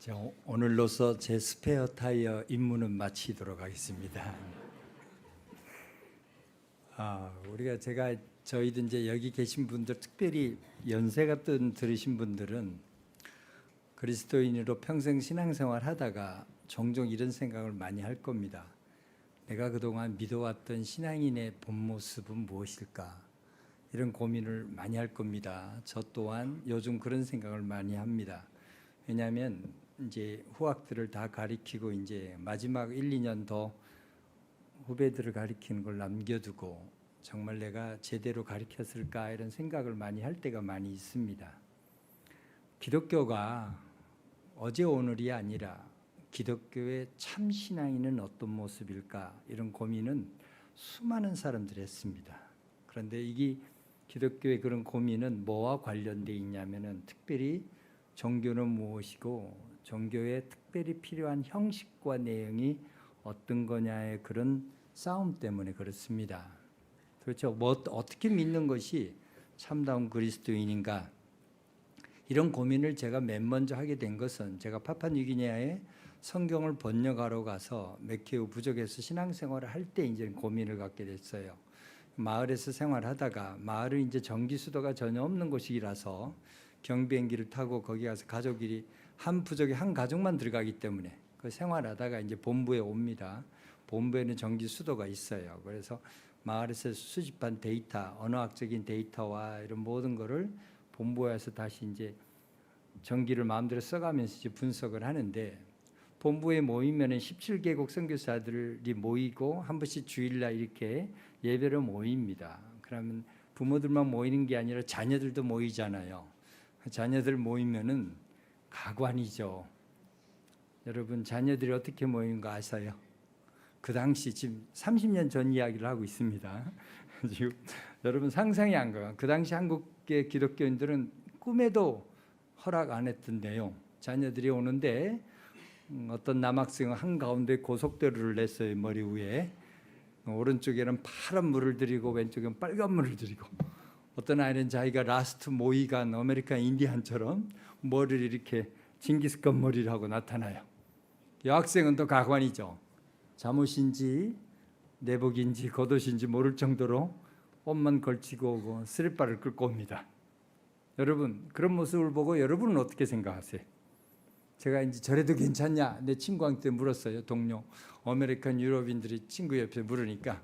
자, 오늘로서 제 스페어 타이어 임무는 마치도록 하겠습니다. 저희도 이제 여기 계신 분들, 특별히 연세가 들으신 분들은 그리스도인으로 평생 신앙생활 하다가 종종 이런 생각을 많이 할 겁니다. 내가 그동안 믿어왔던 신앙인의 본 모습은 무엇일까? 이런 고민을 많이 할 겁니다. 저 또한 요즘 그런 생각을 많이 합니다. 왜냐하면 이제 후학들을 다 가리키고 이제 마지막 1, 2년 더 후배들을 가리키는 걸 남겨두고 정말 내가 제대로 가리켰을까 이런 생각을 많이 할 때가 많이 있습니다. 기독교가 어제 오늘이 아니라 기독교의 참 신앙인은 어떤 모습일까 이런 고민은 수많은 사람들이 했습니다. 그런데 이게 기독교의 그런 고민은 뭐와 관련되어 있냐면은 특별히 종교는 무엇이고 종교에 특별히 필요한 형식과 내용이 어떤 거냐의 그런 싸움 때문에 그렇습니다. 그렇죠. 어떻게 믿는 것이 참다운 그리스도인인가 이런 고민을 제가 맨 먼저 하게 된 것은 제가 파푸아뉴기니아에 성경을 번역하러 가서 메케우 부족에서 신앙생활을 할 때 이제 고민을 갖게 됐어요. 마을에서 생활하다가 마을은 이제 전기 수도가 전혀 없는 곳이라서 경비행기를 타고 거기 가서 가족이 한 부족에 한 가족만 들어가기 때문에 그 생활하다가 이제 본부에 옵니다. 본부에는 전기 수도가 있어요. 그래서 마을에서 수집한 데이터, 언어학적인 데이터와 이런 모든 거를 본부에서 다시 이제 전기를 마음대로 써가면서 이제 분석을 하는데 본부에 모이면은 17개국 선교사들이 모이고 한 번씩 주일날 이렇게 예배로 모입니다. 그러면 부모들만 모이는 게 아니라 자녀들도 모이잖아요. 자녀들 모이면은 가관이죠. 여러분 자녀들이 어떻게 모이는 거 아세요? 그 당시 지금 30년 전 이야기를 하고 있습니다. 지금 여러분 상상이 안 가요. 그 당시 한국의 기독교인들은 꿈에도 허락 안 했던 내용. 자녀들이 오는데 어떤 남학생은 한가운데 고속도로를 냈어요. 머리 위에. 오른쪽에는 파란 물을 들이고 왼쪽에는 빨간 물을 들이고 어떤 아이는 자기가 라스트 모이간 아메리칸 인디안처럼 머리를 이렇게 징기스칸 머리를 하고 나타나요. 여학생은 또 가관이죠. 잠옷인지 내복인지 겉옷인지 모를 정도로 옷만 걸치고 오고 스리퍼를 끌고 옵니다. 여러분 그런 모습을 보고 여러분은 어떻게 생각하세요? 제가 이제 저래도 괜찮냐 내 친구한테 물었어요. 동료 아메리칸 유럽인들이 친구 옆에 물으니까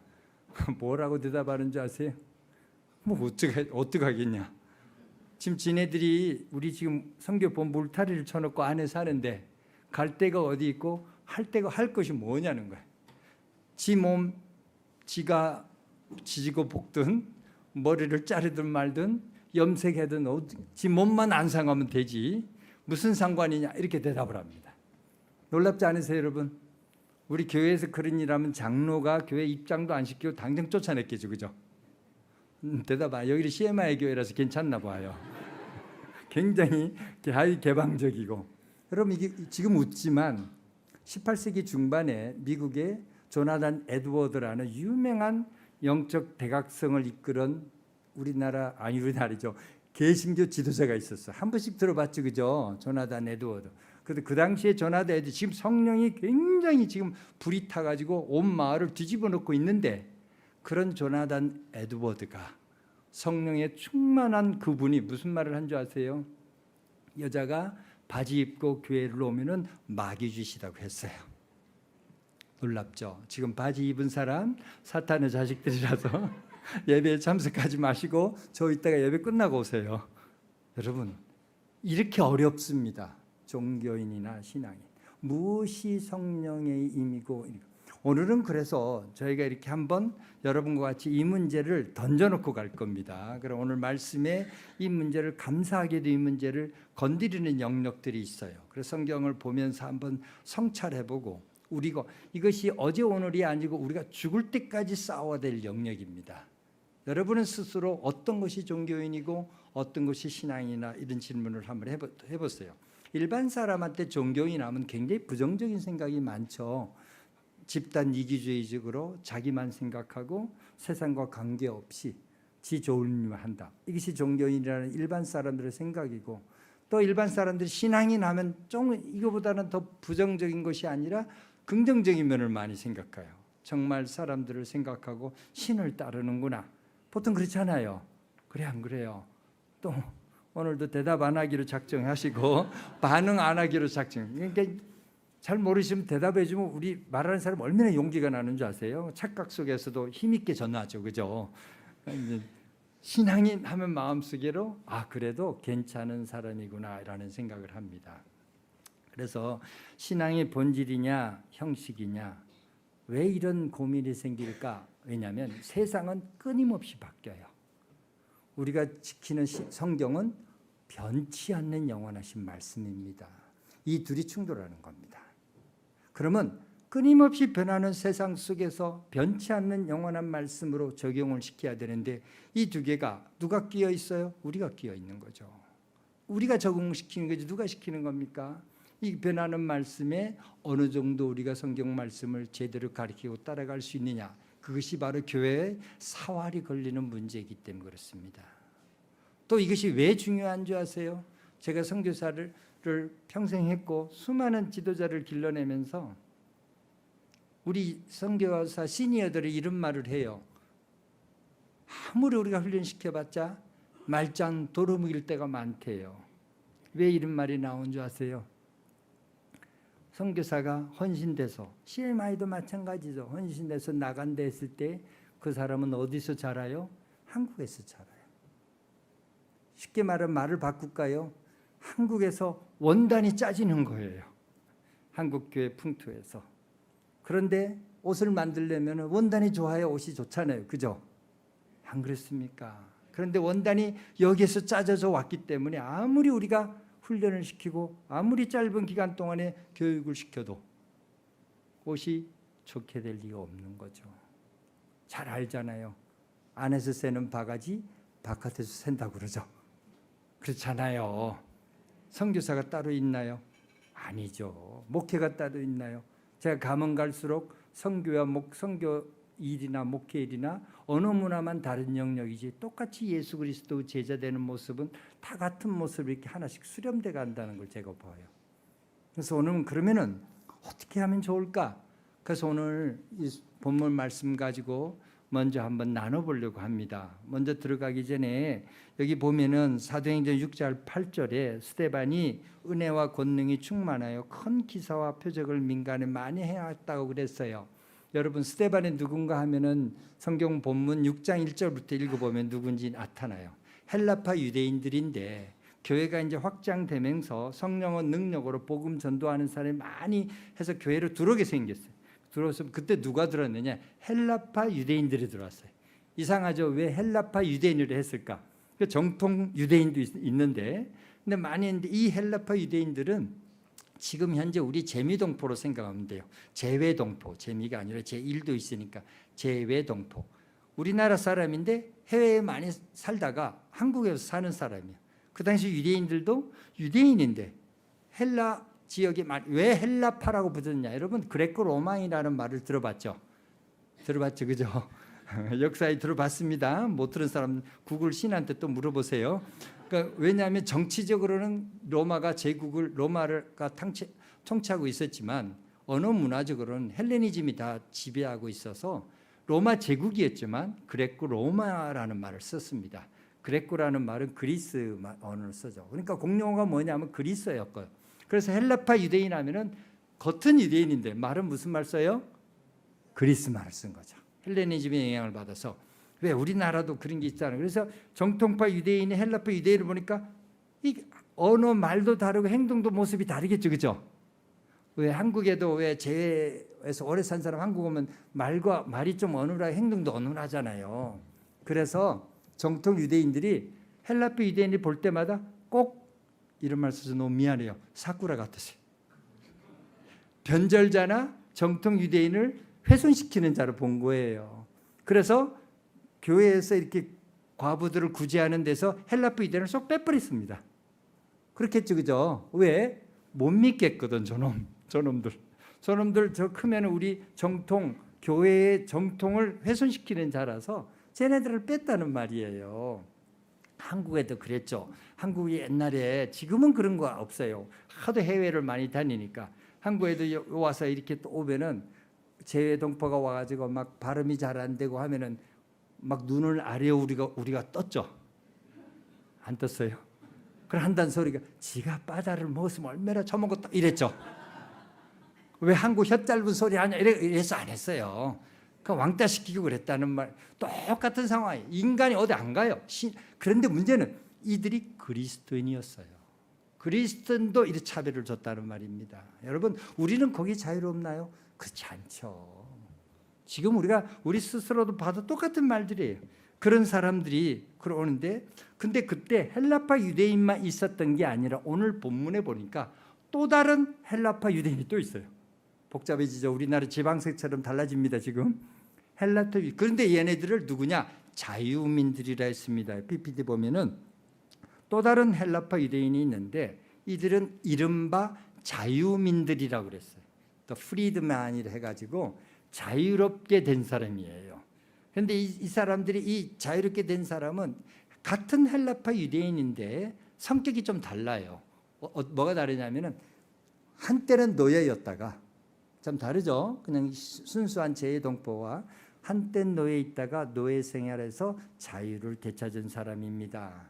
뭐라고 대답하는 줄 아세요? 뭐 어떡하겠냐. 지금 지네들이 우리 지금 선교본부 울타리를 쳐놓고 안에 사는데 갈 데가 어디 있고 할 것이 뭐냐는 거예요. 지 몸 지가 지지고 볶든 머리를 자르든 말든 염색하든 지 몸만 안 상하면 되지 무슨 상관이냐 이렇게 대답을 합니다. 놀랍지 않으세요 여러분? 우리 교회에서 그런 일 하면 장로가 교회 입장도 안 시키고 당장 쫓아냈겠죠. 그죠? 대답아. 여기는 CMI 교회라서 괜찮나 봐요. 굉장히 개방적이고. 여러분 이게 지금 웃지만 18세기 중반에 미국의 조나단 에드워드라는 유명한 영적 대각성을 이끌은 우리나라죠. 개신교 지도자가 있었어. 한 번씩 들어봤죠, 그죠? 조나단 에드워드. 근데 그 당시에 조나단 에드워드 지금 성령이 굉장히 지금 불이 타가지고 온 마을을 뒤집어 놓고 있는데 그런 조나단 에드워드가 성령에 충만한 그분이 무슨 말을 한 줄 아세요? 여자가 바지 입고 교회를 오면은 마귀짓이라고 했어요. 놀랍죠? 지금 바지 입은 사람 사탄의 자식들이라서 예배에 참석하지 마시고 저 이따가 예배 끝나고 오세요. 여러분 이렇게 어렵습니다. 종교인이나 신앙인 무엇이 성령의 임이고 오늘은 그래서 저희가 이렇게 한번 여러분과 같이 이 문제를 던져놓고 갈 겁니다. 그럼 오늘 말씀에 이 문제를 감사하게도 이 문제를 건드리는 영역들이 있어요. 그래서 성경을 보면서 한번 성찰해보고 우리가 이것이 어제 오늘이 아니고 우리가 죽을 때까지 싸워야 될 영역입니다. 여러분은 스스로 어떤 것이 종교인이고 어떤 것이 신앙이나 이런 질문을 한번 해보세요. 일반 사람한테 종교인 하면 굉장히 부정적인 생각이 많죠. 집단 이기주의적으로 자기만 생각하고 세상과 관계없이 지 좋은 일 한다. 이것이 종교인이라는 일반 사람들의 생각이고 또 일반 사람들이 신앙인 하면 좀 이거보다는 더 부정적인 것이 아니라 긍정적인 면을 많이 생각해요. 정말 사람들을 생각하고 신을 따르는구나. 보통 그렇잖아요. 그래 안 그래요? 또 오늘도 대답 안 하기로 작정하시고 반응 안 하기로 작정. 그러니까 잘 모르시면 대답해 주면 우리 말하는 사람 얼마나 용기가 나는 줄 아세요? 착각 속에서도 힘있게 전하죠. 그죠? 신앙인 하면 마음속으로 그래도 괜찮은 사람이구나 라는 생각을 합니다. 그래서 신앙의 본질이냐 형식이냐, 왜 이런 고민이 생길까? 왜냐하면 세상은 끊임없이 바뀌어요. 우리가 지키는 성경은 변치 않는 영원하신 말씀입니다. 이 둘이 충돌하는 겁니다. 그러면 끊임없이 변하는 세상 속에서 변치 않는 영원한 말씀으로 적용을 시켜야 되는데 이 두 개가 누가 끼어 있어요? 우리가 끼어 있는 거죠. 우리가 적응시키는 거지 누가 시키는 겁니까? 이 변하는 말씀에 어느 정도 우리가 성경 말씀을 제대로 가르치고 따라갈 수 있느냐, 그것이 바로 교회의 사활이 걸리는 문제이기 때문에 그렇습니다. 또 이것이 왜 중요한 줄 아세요? 제가 선교사를 평생 했고 수많은 지도자를 길러내면서 우리 선교사 시니어들이 이런 말을 해요. 아무리 우리가 훈련시켜봤자 말짱 도루묵일 때가 많대요. 왜 이런 말이 나온 줄 아세요? 선교사가 헌신돼서, CMI도 마찬가지죠. 헌신돼서 나간다 했을 때 그 사람은 어디서 자라요? 한국에서 자라요. 쉽게 말하면 말을 바꿀까요? 한국에서 원단이 짜지는 거예요. 한국교회 풍토에서. 그런데 옷을 만들려면 원단이 좋아야 옷이 좋잖아요. 그죠? 안 그렇습니까? 그런데 원단이 여기에서 짜져져 왔기 때문에 아무리 우리가 훈련을 시키고 아무리 짧은 기간 동안에 교육을 시켜도 옷이 좋게 될 리가 없는 거죠. 잘 알잖아요. 안에서 새는 바가지 바깥에서 샌다고 그러죠. 그렇잖아요. 선교사가 따로 있나요? 아니죠. 목회가 따로 있나요? 제가 가면 갈수록 선교와 선교 일이나 목회 일이나 어느 문화만 다른 영역이지 똑같이 예수 그리스도 제자 되는 모습은 다 같은 모습을 이렇게 하나씩 수렴돼 간다는 걸 제가 봐요. 그래서 오늘은 그러면은 어떻게 하면 좋을까? 그래서 오늘 이 본문 말씀 가지고 먼저 한번 나눠보려고 합니다. 먼저 들어가기 전에 여기 보면은 사도행전 6절 8절에 스데반이 은혜와 권능이 충만하여 큰 기사와 표적을 민간에 많이 해왔다고 그랬어요. 여러분 스데반이 누군가 하면은 성경 본문 6장 1절부터 읽어보면 누군지 나타나요. 헬라파 유대인들인데 교회가 이제 확장되면서 성령의 능력으로 복음 전도하는 사람이 많이 해서 교회로 들어오게 생겼어요. 들어서 그때 누가 들었느냐? 헬라파 유대인들이 들어왔어요. 이상하죠? 왜 헬라파 유대인으로 했을까? 정통 유대인도 있는데, 근데 많이 했는데 이 헬라파 유대인들은 지금 현재 우리 재미동포로 생각하면 돼요. 재외동포, 재미가 아니라 제1도 있으니까 재외동포. 우리나라 사람인데 해외에 많이 살다가 한국에서 사는 사람이에요. 그 당시 유대인들도 유대인인데 헬라 지역에 왜 헬라파라고 붙었냐? 여러분 그레코 로마이라는 말을 들어봤죠? 들어봤죠, 그죠? 역사에 들어봤습니다. 못 들은 사람 구글 신한테 또 물어보세요. 그러니까 왜냐하면 정치적으로는 로마가 제국을 로마가 통치하고 있었지만 언어 문화적으로는 헬레니즘이 다 지배하고 있어서 로마 제국이었지만 그레코 로마라는 말을 썼습니다. 그레코라는 말은 그리스 언어를 쓰죠. 그러니까 공용어가 뭐냐면 그리스어였고요. 그래서 헬라파 유대인 하면은 겉은 유대인인데 말은 무슨 말 써요? 그리스 말을 쓴 거죠. 헬레니즘의 영향을 받아서. 왜 우리나라도 그런 게 있잖아요. 그래서 정통파 유대인이 헬라파 유대인을 보니까 이 언어 말도 다르고 행동도 모습이 다르겠죠, 그죠? 왜 한국에도 왜 제외에서 오래 산 사람 한국 오면 말이 좀 어눌하고 행동도 어눌하잖아요. 그래서 정통 유대인들이 헬라파 유대인을 볼 때마다 꼭 이런 말 써서 너무 미안해요. 사쿠라 같으세요. 변절자나 정통 유대인을 훼손시키는 자로 본 거예요. 그래서 교회에서 이렇게 과부들을 구제하는 데서 헬라파 유대인을 쏙 빼버렸습니다. 그렇겠죠, 그죠? 왜? 못 믿겠거든, 저놈들. 저놈들 저 크면 우리 정통, 교회의 정통을 훼손시키는 자라서 쟤네들을 뺐다는 말이에요. 한국에도 그랬죠. 한국이 옛날에, 지금은 그런 거 없어요. 하도 해외를 많이 다니니까. 한국에도 와서 이렇게 또 오면은 재외동포가 와가지고 막 발음이 잘 안 되고 하면은 막 눈을 아래에 우리가 떴죠. 안 떴어요. 그럼 한단 소리가 지가 바다를 먹었으면 얼마나 처먹었다 이랬죠. 왜 한국 혀 짧은 소리 하냐 이래서 안 했어요. 그 왕따 시키고 그랬다는 말, 똑같은 상황이에요. 인간이 어디 안 가요. 그런데 문제는 이들이 그리스도인이었어요. 그리스도인도 이렇게 차별을 줬다는 말입니다. 여러분, 우리는 거기 자유롭나요? 그렇지 않죠. 지금 우리 스스로도 봐도 똑같은 말들이에요. 그런 사람들이 그러는데, 근데 그때 헬라파 유대인만 있었던 게 아니라 오늘 본문에 보니까 또 다른 헬라파 유대인이 또 있어요. 복잡해지죠. 우리나라 지방색처럼 달라집니다. 지금 헬라파. 그런데 얘네들을 누구냐? 자유민들이라 했습니다. PPT 보면은 또 다른 헬라파 유대인이 있는데 이들은 이른바 자유민들이라고 그랬어요. 또 프리드만이라 해가지고 자유롭게 된 사람이에요. 그런데 이 사람들이, 이 자유롭게 된 사람은 같은 헬라파 유대인인데 성격이 좀 달라요. 뭐가 다르냐면은 한때는 노예였다가, 좀 다르죠. 그냥 순수한 재외동포와 한때 노예에 있다가 노예 생활에서 자유를 되찾은 사람입니다.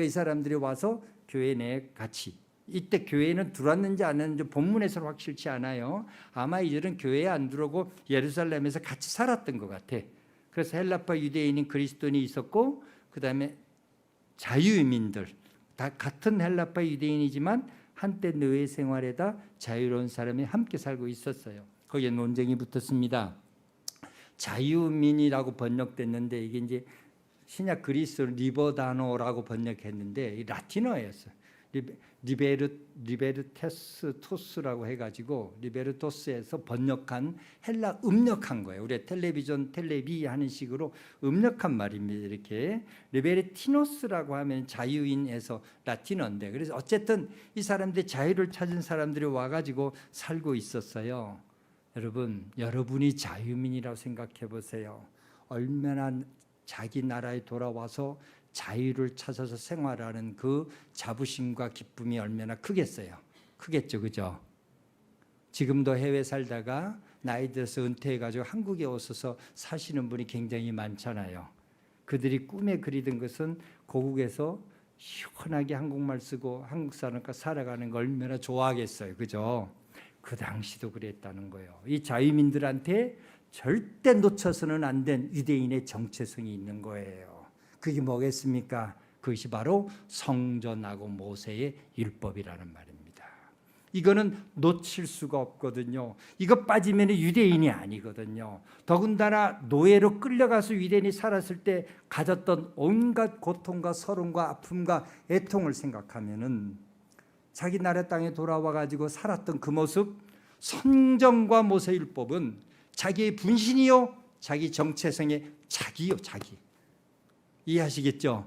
이 사람들이 와서 교회 내에 같이, 이때 교회는 들어왔는지 안 왔는지 본문에서는 확실치 않아요. 아마 이들은 교회에 안 들어오고 예루살렘에서 같이 살았던 것 같아. 그래서 헬라파 유대인인 그리스도인이 있었고, 그 다음에 자유민들, 다 같은 헬라파 유대인이지만 한때 노예 생활에다 자유로운 사람이 함께 살고 있었어요. 거기에 논쟁이 붙었습니다. 자유민이라고 번역됐는데 이게 이제 신약 그리스어 리버다노라고 번역했는데 이 라틴어였어요. 리베르테스토스라고 해가지고 리베르토스에서 번역한 헬라 음력한 거예요. 우리 텔레비전 텔레비 하는 식으로 음력한 말입니다. 이렇게 리베르티노스라고 하면 자유인에서 라틴어인데, 그래서 어쨌든 이 사람들이 자유를 찾은 사람들이 와가지고 살고 있었어요. 여러분이 자유민이라고 생각해 보세요. 얼마나 자기 나라에 돌아와서 자유를 찾아서 생활하는 그 자부심과 기쁨이 얼마나 크겠어요. 크겠죠, 그죠? 지금도 해외 살다가 나이 들어서 은퇴해가지고 한국에 오셔서 사시는 분이 굉장히 많잖아요. 그들이 꿈에 그리던 것은 고국에서 시원하게 한국말 쓰고 한국 사람과 살아가는 걸 얼마나 좋아하겠어요, 그죠? 그 당시도 그랬다는 거예요. 이 자유민들한테 절대 놓쳐서는 안 된 유대인의 정체성이 있는 거예요. 그게 뭐겠습니까? 그것이 바로 성전하고 모세의 율법이라는 말입니다. 이거는 놓칠 수가 없거든요. 이거 빠지면 유대인이 아니거든요. 더군다나 노예로 끌려가서 유대인이 살았을 때 가졌던 온갖 고통과 서름과 아픔과 애통을 생각하면은 자기 나라 땅에 돌아와 가지고 살았던 그 모습, 성전과 모세율법은 자기의 분신이요, 자기 정체성의 자기요, 자기. 이해하시겠죠?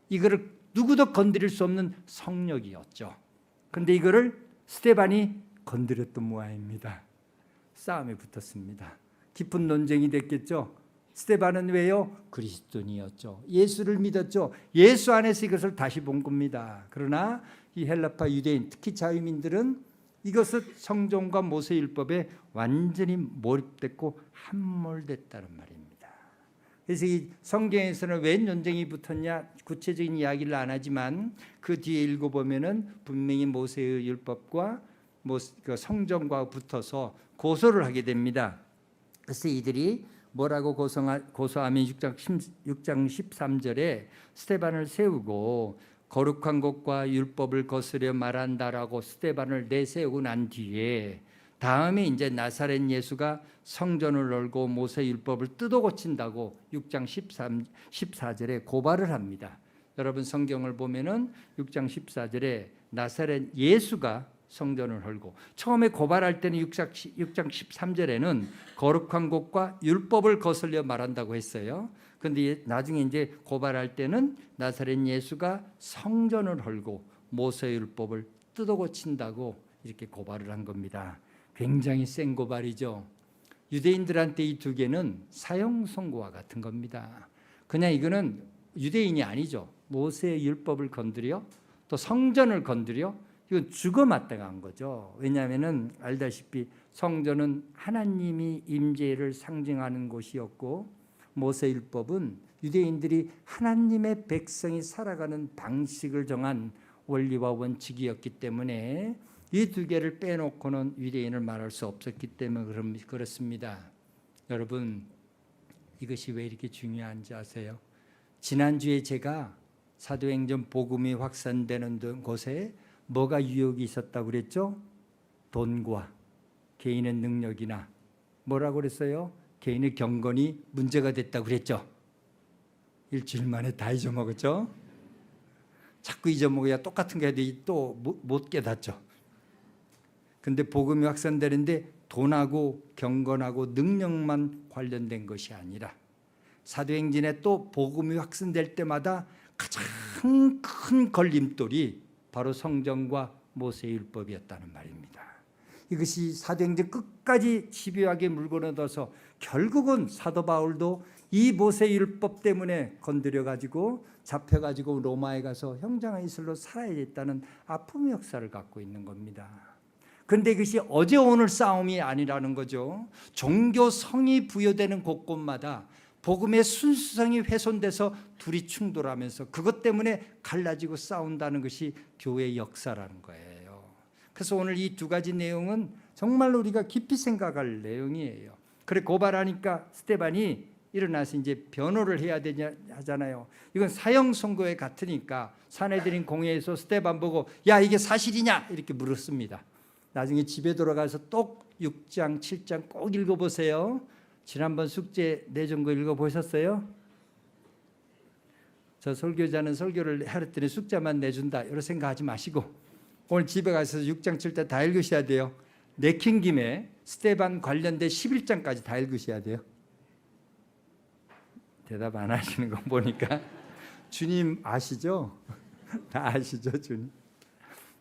이거를 누구도 건드릴 수 없는 성령이었죠. 그런데 이거를 스데반이 건드렸던 모양입니다. 싸움에 붙었습니다. 깊은 논쟁이 됐겠죠. 스데반은 왜요? 그리스도인이었죠. 예수를 믿었죠. 예수 안에서 이것을 다시 본 겁니다. 그러나 이 헬라파 유대인, 특히 자유민들은 이것을 성전과 모세율법에 완전히 몰입됐고 함몰됐다는 말입니다. 그래서 이 성경에서는 왜 논쟁이 붙었냐, 구체적인 이야기를 안 하지만 그 뒤에 읽어보면은 분명히 모세의 율법과 성전과 붙어서 고소를 하게 됩니다. 그래서 이들이 뭐라고 고소하면 6장 13절에 스데반을 세우고 거룩한 것과 율법을 거스려 말한다라고 스데반을 내세우고 난 뒤에 다음에 이제 나사렛 예수가 성전을 열고 모세 율법을 뜯어 고친다고 6장 14절에 고발을 합니다. 여러분 성경을 보면은 6장 14절에 나사렛 예수가 성전을 헐고, 처음에 고발할 때는 6장 13절에는 거룩한 곳과 율법을 거슬려 말한다고 했어요. 그런데 나중에 이제 고발할 때는 나사렛 예수가 성전을 헐고 모세 율법을 뜯어 고친다고 이렇게 고발을 한 겁니다. 굉장히 센 고발이죠. 유대인들한테 이 두 개는 사형 선고와 같은 겁니다. 그냥 이거는 유대인이 아니죠. 모세의 율법을 건드려 또 성전을 건드려 이건 죽어마땅한 거죠. 왜냐하면은 알다시피 성전은 하나님이 임재를 상징하는 곳이었고 모세 율법은 유대인들이 하나님의 백성이 살아가는 방식을 정한 원리와 원칙이었기 때문에 이 두 개를 빼놓고는 유대인을 말할 수 없었기 때문에 그렇습니다. 여러분, 이것이 왜 이렇게 중요한지 아세요? 지난주에 제가 사도행전 복음이 확산되는 곳에 뭐가 유혹이 있었다고 그랬죠? 돈과 개인의 능력이나 뭐라고 그랬어요? 개인의 경건이 문제가 됐다고 그랬죠? 일주일 만에 다 잊어먹었죠? 자꾸 잊어먹어야 똑같은 게 또 못 깨닫죠. 근데 복음이 확산되는데 돈하고 경건하고 능력만 관련된 것이 아니라 사도행전에 또 복음이 확산될 때마다 가장 큰 걸림돌이 바로 성전과 모세율법이었다는 말입니다. 이것이 사도행전 끝까지 집요하게 물고 늘어서 결국은 사도 바울도 이 모세율법 때문에 건드려가지고 잡혀가지고 로마에 가서 형장의 이슬로 살아야 됐다는 아픔의 역사를 갖고 있는 겁니다. 그런데 이것이 어제 오늘 싸움이 아니라는 거죠. 종교성이 부여되는 곳곳마다 복음의 순수성이 훼손돼서 둘이 충돌하면서 그것 때문에 갈라지고 싸운다는 것이 교회의 역사라는 거예요. 그래서 오늘 이 두 가지 내용은 정말로 우리가 깊이 생각할 내용이에요. 그래 고발하니까 스데반이 일어나서 이제 변호를 해야 되냐 하잖아요. 이건 사형 선고에 같으니까 사내들인 공회에서 스데반 보고 야 이게 사실이냐 이렇게 물었습니다. 나중에 집에 돌아가서 또 6장 7장 꼭 읽어보세요. 지난번 숙제 내준 거 읽어보셨어요? 저 설교자는 설교를 하랬더니 숙제만 내준다 이런 생각하지 마시고 오늘 집에 가서 6장 7장 다 읽으셔야 돼요. 내킨 김에 스데반 관련된 11장까지 다 읽으셔야 돼요. 대답 안 하시는 거 보니까 주님 아시죠? 다 아시죠 주님?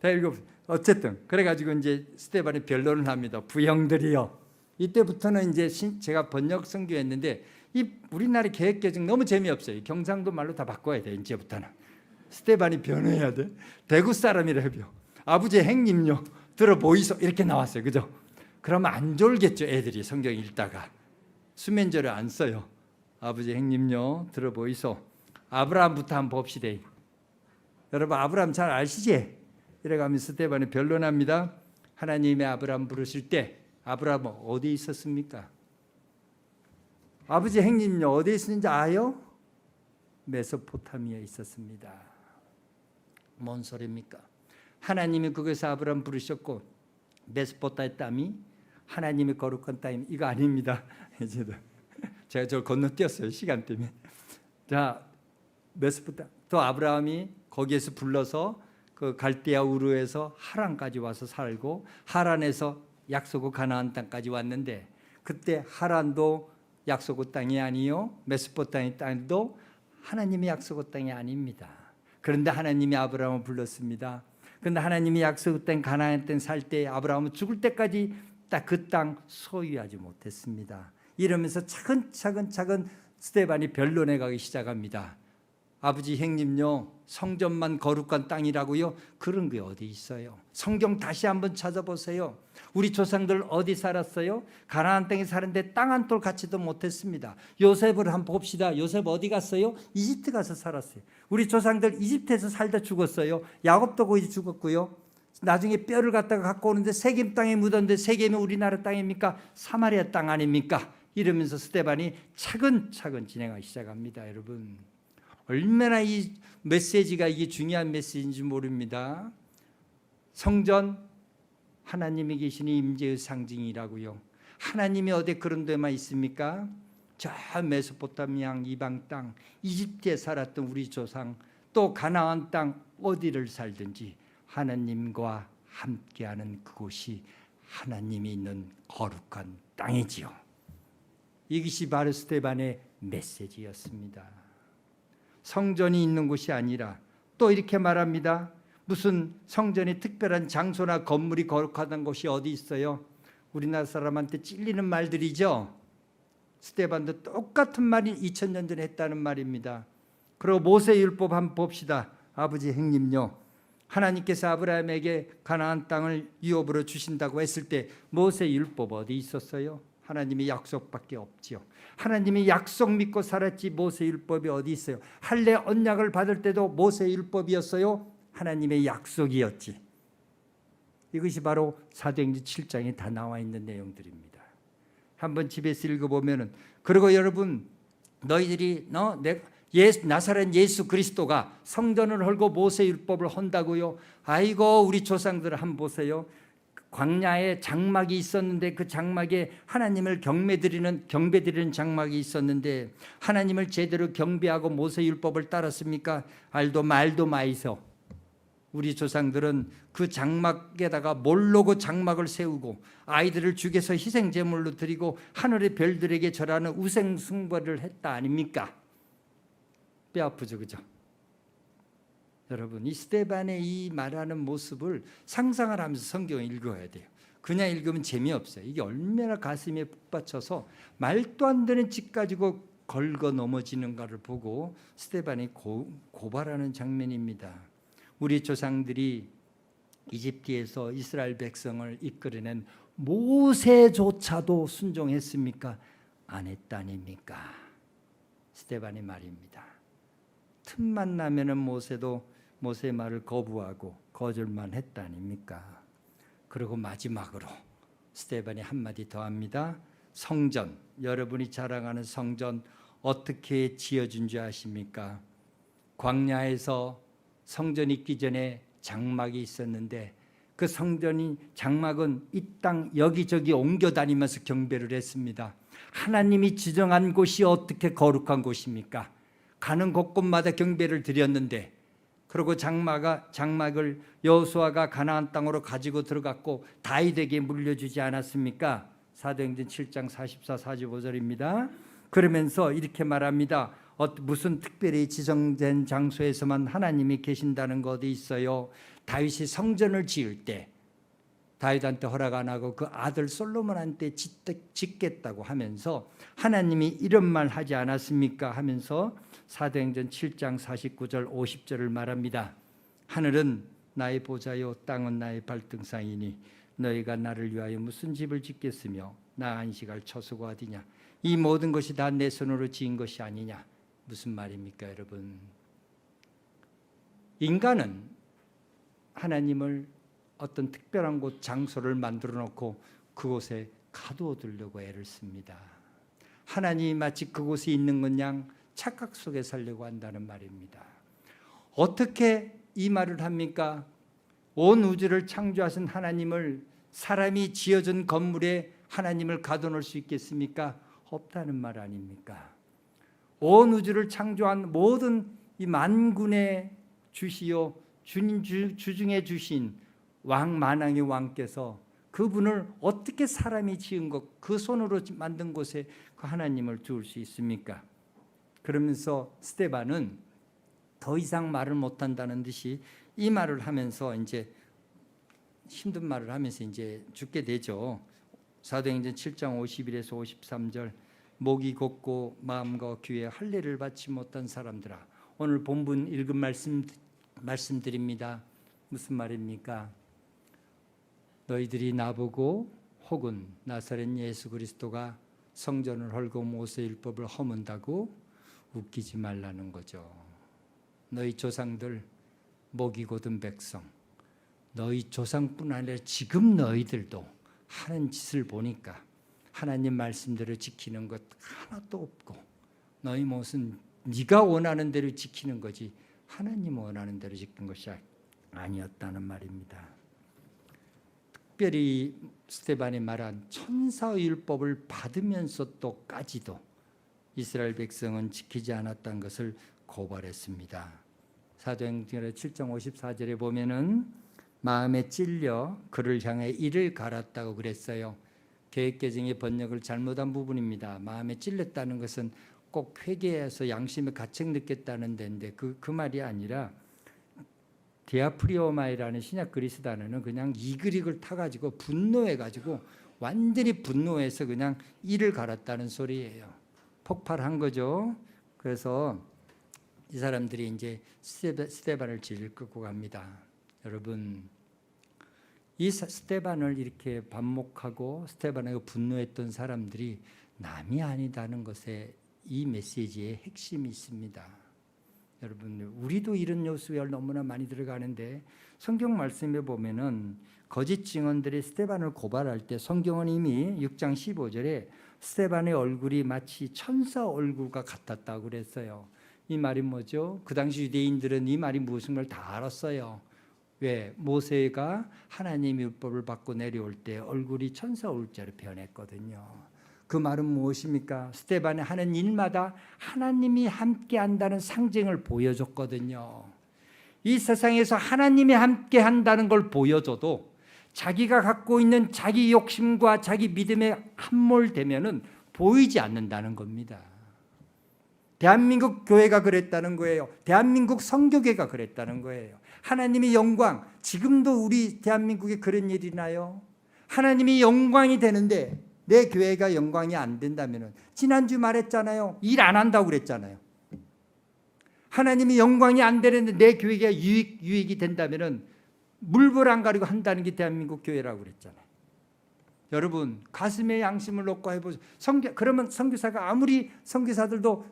다 읽어보세요. 어쨌든 그래가지고 이제 스데반이 변론을 합니다. 부형들이요. 이때부터는 이제 제가 번역 선교했는데 이 우리나라 개혁개정 너무 재미없어요. 경상도 말로 다 바꿔야 돼. 이제부터는 스데반이 변호해야 돼. 대구 사람이라며 아버지 행님요 들어보이소 이렇게 나왔어요. 그죠? 그러면 안 졸겠죠. 애들이 성경 읽다가 수면제를 안 써요. 아버지 행님요 들어보이소. 아브라함부터 한번 봅시다. 여러분 아브라함 잘 아시지? 이래가면서 스데반이 변론합니다. 하나님의 아브라함 부르실 때 아브라함은 어디 있었습니까? 아버지 행님요 어디 있었는지 아요? 메소포타미아에 있었습니다. 뭔 소리입니까? 하나님이 그곳에서 아브라함 부르셨고 메소포타미아의 땅이 하나님의 거룩한 땅이 이거 아닙니다. 제가 저를 건너뛰었어요. 시간 때문에. 자, 메소포타미아 또 아브라함이 거기에서 불러서 그 갈대아 우르에서 하란까지 와서 살고 하란에서 약속의 가나안 땅까지 왔는데 그때 하란도 약속의 땅이 아니요 메소포타미아 땅도 하나님의 약속의 땅이 아닙니다. 그런데 하나님이 아브라함을 불렀습니다. 그런데 하나님이 약속의 땅 가나안 땅 살 때 아브라함은 죽을 때까지 딱 그 땅 소유하지 못했습니다. 이러면서 차근차근 스데반이 변론해 가기 시작합니다. 아버지 행님요 성전만 거룩한 땅이라고요? 그런 게 어디 있어요? 성경 다시 한번 찾아보세요. 우리 조상들 어디 살았어요? 가나안 땅에 사는데 땅 한 톨 갖지도 못했습니다. 요셉을 한번 봅시다. 요셉 어디 갔어요? 이집트 가서 살았어요. 우리 조상들 이집트에서 살다 죽었어요. 야곱도 거기 죽었고요. 나중에 뼈를 갖다가 갖고 오는데 세겜 땅에 묻었는데 세겜이 우리나라 땅입니까? 사마리아 땅 아닙니까? 이러면서 스데반이 차근차근 진행하기 시작합니다. 여러분 얼마나 이 메시지가 이게 중요한 메시지인지 모릅니다. 성전 하나님이 계시니 임재의 상징이라고요. 하나님이 어디 그런 데만 있습니까? 저 메소포타미아 이방 땅 이집트에 살았던 우리 조상 또 가나안 땅 어디를 살든지 하나님과 함께하는 그곳이 하나님이 있는 거룩한 땅이지요. 이것이 바로 스데반의 메시지였습니다. 성전이 있는 곳이 아니라 또 이렇게 말합니다. 무슨 성전이 특별한 장소나 건물이 거룩하다는 곳이 어디 있어요? 우리나라 사람한테 찔리는 말들이죠. 스데반도 똑같은 말이 2000년 전에 했다는 말입니다. 그리고 모세율법 한번 봅시다. 아버지 행님요, 하나님께서 아브라함에게 가나안 땅을 유업으로 주신다고 했을 때 모세율법 어디 있었어요? 하나님의 약속밖에 없지요. 하나님이 약속 믿고 살았지 모세율법이 어디 있어요? 할례 언약을 받을 때도 모세율법이었어요? 하나님의 약속이었지. 이것이 바로 사도행전 7장에 다 나와 있는 내용들입니다. 한번 집에서 읽어보면은, 그리고 여러분, 너희들이 나사렛 예수 그리스도가 성전을 헐고 모세율법을 헌다고요? 아이고, 우리 조상들 한번 보세요. 광야에 장막이 있었는데 그 장막에 하나님을 경배드리는 장막이 있었는데 하나님을 제대로 경배하고 모세율법을 따랐습니까? 알도 말도 마이서. 우리 조상들은 그 장막에다가 몰로고 장막을 세우고 아이들을 죽여서 희생제물로 드리고 하늘의 별들에게 절하는 우생숭배를 했다 아닙니까? 뼈 아프죠, 그죠? 여러분, 이 스데반의 이 말하는 모습을 상상을 하면서 성경을 읽어야 돼요. 그냥 읽으면 재미없어요. 이게 얼마나 가슴에 푹 받쳐서 말도 안 되는 짓 가지고 걸거 넘어지는가를 보고 스데반이 고발하는 장면입니다. 우리 조상들이 이집트에서 이스라엘 백성을 이끌어낸 모세조차도 순종했습니까? 안 했다 아닙니까? 스데반의 말입니다. 틈만 나면은 모세의 말을 거부하고 거절만 했다 아닙니까? 그리고 마지막으로 스데반이 한마디 더 합니다. 성전, 여러분이 자랑하는 성전 어떻게 지어준 줄 아십니까? 광야에서 성전 있기 전에 장막이 있었는데 그 장막은 이 땅 여기저기 옮겨 다니면서 경배를 했습니다. 하나님이 지정한 곳이 어떻게 거룩한 곳입니까? 가는 곳곳마다 경배를 드렸는데, 그리고 장막을 여호수아가 가나안 땅으로 가지고 들어갔고 다윗에게 물려주지 않았습니까? 사도행전 7장 44, 45절입니다. 그러면서 이렇게 말합니다. 무슨 특별히 지정된 장소에서만 하나님이 계신다는 거 어디 있어요? 다윗이 성전을 지을 때 다윗한테 허락 안 하고 그 아들 솔로몬한테 짓겠다고 하면서 하나님이 이런 말 하지 않았습니까? 하면서 사도행전 7장 49절 50절을 말합니다. 하늘은 나의 보좌요 땅은 나의 발등상이니 너희가 나를 위하여 무슨 집을 짓겠으며 나 안식할 처소가 어디냐? 이 모든 것이 다 내 손으로 지은 것이 아니냐? 무슨 말입니까, 여러분? 인간은 하나님을 어떤 특별한 곳, 장소를 만들어 놓고 그곳에 가두어두려고 애를 씁니다. 하나님이 마치 그곳에 있는 것 양 착각 속에 살려고 한다는 말입니다. 어떻게 이 말을 합니까? 온 우주를 창조하신 하나님을 사람이 지어준 건물에 하나님을 가둬놓을 수 있겠습니까? 없다는 말 아닙니까? 온 우주를 창조한 모든 이 만군의 주시요 주중에 주신 만왕의 왕께서 그분을 어떻게 사람이 지은 것, 그 손으로 만든 곳에 그 하나님을 두을 수 있습니까? 그러면서 스데반은 더 이상 말을 못한다는 듯이 이 말을 하면서 이제 힘든 말을 하면서 이제 죽게 되죠. 사도행전 7장 51에서 53절, 목이 곧고 마음과 귀에 할례를 받지 못한 사람들아. 오늘 본문 읽은 말씀드립니다. 무슨 말입니까? 너희들이 나보고 혹은 나사렛 예수 그리스도가 성전을 헐고 모세율법을 허문다고 웃기지 말라는 거죠. 너희 조상들, 목이 곧은 백성, 너희 조상뿐 아니라 지금 너희들도 하는 짓을 보니까 하나님 말씀대로 지키는 것 하나도 없고 너희 무슨 네가 원하는 대로 지키는 거지 하나님 원하는 대로 지킨 것이 아니었다는 말입니다. 특별히 스데반이 말한 천사율법을 받으면서도까지도 이스라엘 백성은 지키지 않았다는 것을 고발했습니다. 사도행전 7장 54절에 보면은 마음에 찔려 그를 향해 이를 갈았다고 그랬어요. 개역개정의 번역을 잘못한 부분입니다. 마음에 찔렸다는 것은 꼭 회개해서 양심의 가책 느꼈다는 데인데 그 말이 아니라 디아프리오마이라는 신약 그리스 단어는 그냥 이글이글 타가지고 분노해가지고 완전히 분노해서 그냥 이를 갈았다는 소리예요. 폭발한 거죠. 그래서 이 사람들이 이제 스데반을 질질 끌고 갑니다. 여러분, 이 스데반을 이렇게 반목하고 스데반에게 분노했던 사람들이 남이 아니다는 것에 이 메시지의 핵심이 있습니다. 여러분, 우리도 이런 요소에 너무나 많이 들어가는데 성경 말씀에 보면은 거짓 증언들이 스데반을 고발할 때 성경은 이미 6장 15절에 스데반의 얼굴이 마치 천사 얼굴과 같았다고 그랬어요. 이 말이 뭐죠? 그 당시 유대인들은 이 말이 무슨 말 다 알았어요. 왜? 모세가 하나님의 율법을 받고 내려올 때 얼굴이 천사 얼굴처럼 변했거든요. 그 말은 무엇입니까? 스데반이 하는 일마다 하나님이 함께 한다는 상징을 보여줬거든요. 이 세상에서 하나님이 함께 한다는 걸 보여줘도 자기가 갖고 있는 자기 욕심과 자기 믿음에 함몰되면은 보이지 않는다는 겁니다. 대한민국 교회가 그랬다는 거예요. 대한민국 선교계가 그랬다는 거예요. 하나님의 영광, 지금도 우리 대한민국에 그런 일이 나요. 하나님이 영광이 되는데 내 교회가 영광이 안 된다면, 지난주 말했잖아요. 일 안 한다고 그랬잖아요. 하나님이 영광이 안 되는데 내 교회가 유익이 된다면 물불 안 가리고 한다는 게 대한민국 교회라고 그랬잖아요. 여러분, 가슴에 양심을 놓고 해보세요. 그러면 선교사가 아무리 선교사들도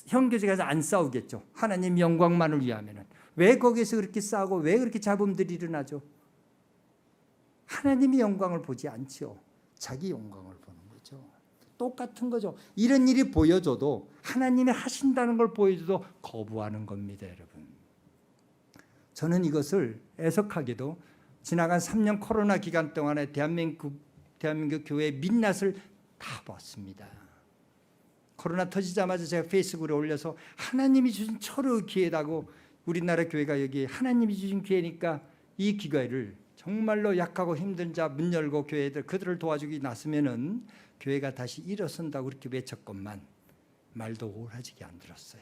형제간에서 안 싸우겠죠. 하나님 영광만을 위하면은. 왜 거기서 그렇게 싸우고 왜 그렇게 잡음들이 일어나죠? 하나님의 영광을 보지 않죠. 자기 영광을 보는 거죠. 똑같은 거죠. 이런 일이 보여줘도, 하나님이 하신다는 걸 보여줘도 거부하는 겁니다, 여러분. 저는 이것을 애석하게도 지나간 3년 코로나 기간 동안에 대한민국 교회의 민낯을 다 봤습니다. 코로나 터지자마자 제가 페이스북에 올려서 하나님이 주신 철의 기회라고, 우리나라 교회가 여기 하나님이 주신 기회니까 이 기회를 정말로 약하고 힘든 자 문 열고 교회들 그들을 도와주기 나서면은 교회가 다시 일어선다고 그렇게 외쳤건만 말도 오라지게 안 들었어요.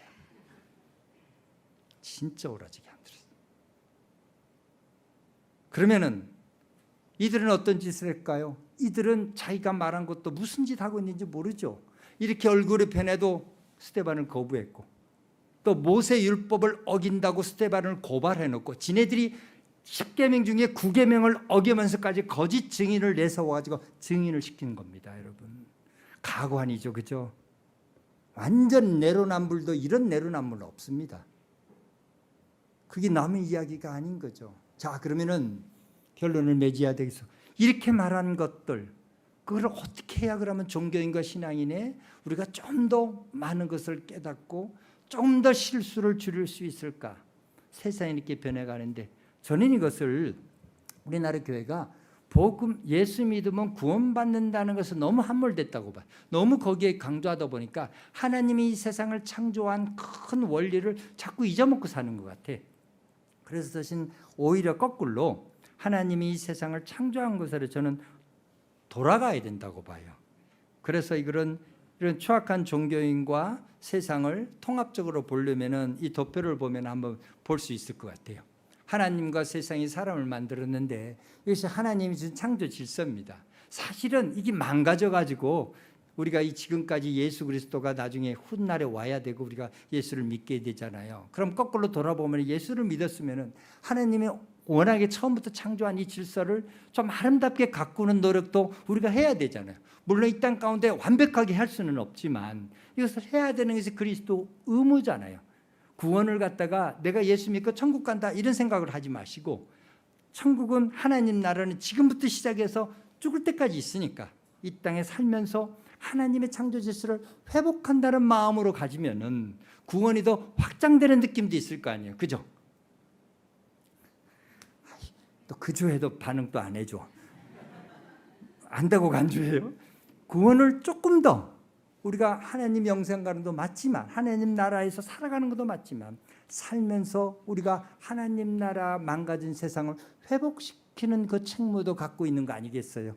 진짜 오라지게 안 들었어요. 그러면은 이들은 어떤 짓을 할까요? 이들은 자기가 말한 것도 무슨 짓 하고 있는지 모르죠. 이렇게 얼굴이 변해도 스데반을 거부했고, 또 모세 율법을 어긴다고 스데반을 고발해놓고, 지네들이 10계명 중에 9계명을 어기면서까지 거짓 증인을 내세워가지고 증인을 시키는 겁니다, 여러분. 가관이죠, 그죠? 완전 내로남불도 이런 내로남불 없습니다. 그게 남의 이야기가 아닌 거죠. 자, 그러면은 결론을 맺어야 되겠어. 이렇게 말한 것들, 그걸 어떻게 해야 그러면 종교인과 신앙인의 우리가 좀 더 많은 것을 깨닫고 좀 더 실수를 줄일 수 있을까? 세상이 이렇게 변해가는데, 저는 이것을 우리나라 교회가 복음, 예수 믿으면 구원받는다는 것은 너무 함몰됐다고 봐요. 너무 거기에 강조하다 보니까 하나님이 이 세상을 창조한 큰 원리를 자꾸 잊어먹고 사는 것 같아. 그래서 대신 오히려 거꾸로 하나님이 이 세상을 창조한 것으로 저는 돌아가야 된다고 봐요. 그래서 이런 추악한 종교인과 세상을 통합적으로 보려면은 이 도표를 보면 한번 볼 수 있을 것 같아요. 하나님과 세상이 사람을 만들었는데 이것이 하나님이 준 창조 질서입니다. 사실은 이게 망가져가지고 우리가 이 지금까지 예수 그리스도가 나중에 훗날에 와야 되고 우리가 예수를 믿게 되잖아요. 그럼 거꾸로 돌아보면 예수를 믿었으면 하나님이 워낙에 처음부터 창조한 이 질서를 좀 아름답게 가꾸는 노력도 우리가 해야 되잖아요. 물론 이 땅 가운데 완벽하게 할 수는 없지만 이것을 해야 되는 것이 그리스도 의무잖아요. 구원을 갖다가 내가 예수 믿고 천국 간다 이런 생각을 하지 마시고, 천국은 하나님 나라는 지금부터 시작해서 죽을 때까지 있으니까 이 땅에 살면서 하나님의 창조 질서를 회복한다는 마음으로 가지면은 구원이 더 확장되는 느낌도 있을 거 아니에요. 그죠? 또 그주해도 반응도 안 해줘. 안다고 간주해요. 구원을 조금 더 우리가 하나님 영생 가는 것도 맞지만, 하나님 나라에서 살아가는 것도 맞지만, 살면서 우리가 하나님 나라 망가진 세상을 회복시키는 그 책무도 갖고 있는 거 아니겠어요?